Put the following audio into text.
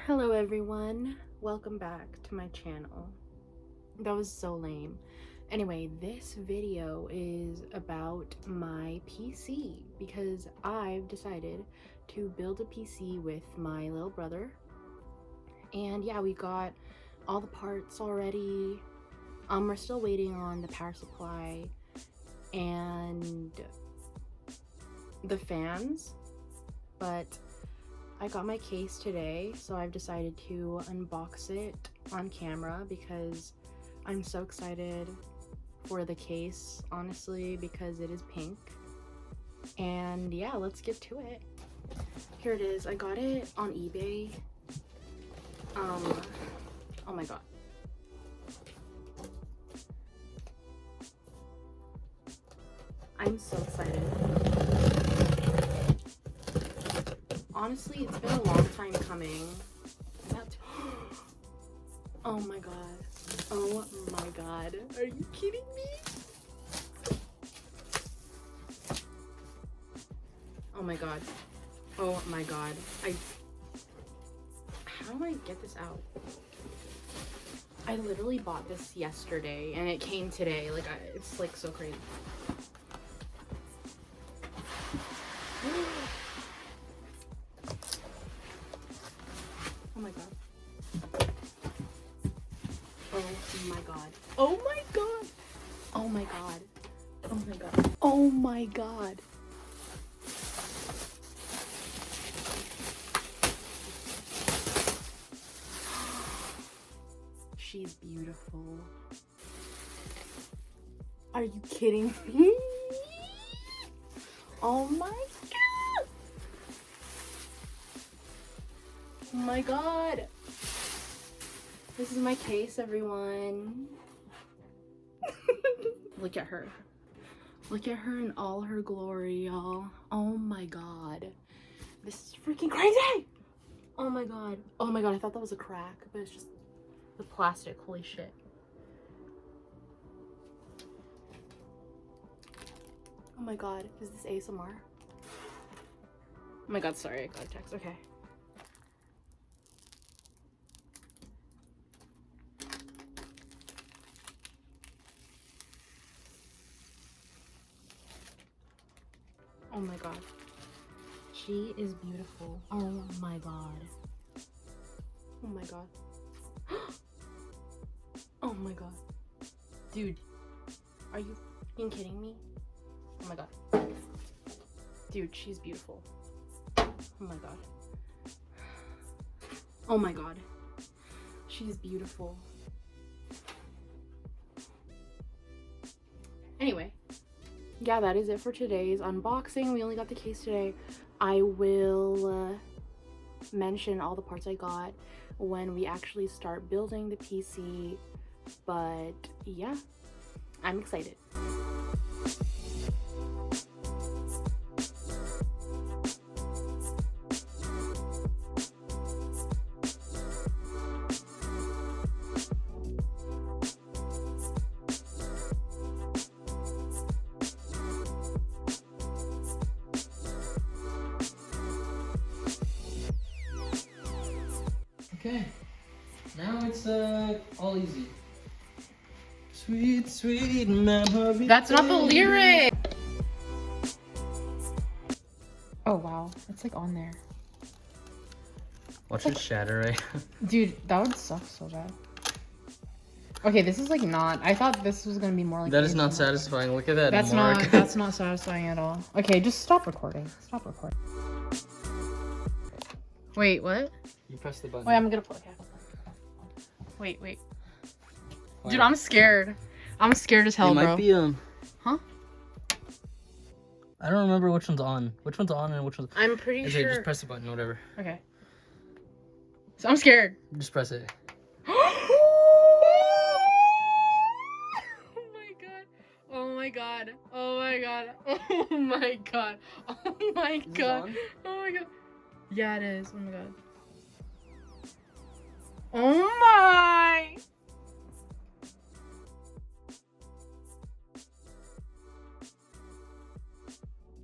Hello everyone, welcome back to my channel. That was so lame. Anyway, this video is about my PC because I've decided to build a PC with my little brother. And yeah, we got all the parts already. We're still waiting on the power supply and the fans, but I got my case today, so I've decided to unbox it on camera because I'm so excited for the case, honestly, because it is pink. And yeah, let's get to it. Here it is. I got it on eBay. Oh my god. I'm so excited. Honestly, it's been a long time coming. Oh my god. Oh my god. Are you kidding me? Oh my god. Oh my god. How do I get this out? I literally bought this yesterday and it came today. Like, it's like so crazy. Oh my god. Oh my god. Oh my god. Oh my god. Oh my god. Oh my god. She's beautiful. Are you kidding me? Oh my god. Oh my god. This is my case, everyone. Look at her. Look at her in all her glory, y'all. Oh my god. This is freaking crazy! Oh my god. Oh my god, I thought that was a crack, but it's just the plastic. Holy shit. Oh my god, is this ASMR? Oh my god, sorry, I got a text. Okay. Oh my god. She is beautiful. Oh my god. Oh my god. Oh my god. Dude, are you fucking kidding me? Oh my god. Dude, she's beautiful. Oh my god. Oh my god. She's beautiful. Anyway. Yeah, that is it for today's unboxing. We only got the case today. I will mention all the parts I got when we actually start building the PC. But yeah, I'm excited. Okay, now it's all easy. Sweet, sweet memory. That's not the lyric! Oh wow, it's like on there. Watch it shatter, right? Dude, that would suck so bad. Okay, this is like not. I thought this was gonna be more like. That is not satisfying. Look at that. That's mark. not. That's not satisfying at all. Okay, just stop recording. Stop recording. Wait, what? You press the button. Wait, I'm gonna play. Okay. Wait. Why? Dude, I'm scared. I'm scared as hell, it bro. might be Huh? I don't remember which one's on. Which one's on and which one's. I'm pretty Okay, sure. just press the button. Whatever. Okay. So I'm scared. Just press it. Oh my god. Oh my god. Oh my god. Oh my god. Oh my Is this god. on? Oh my god. Yeah, it is. Oh my god. Oh my.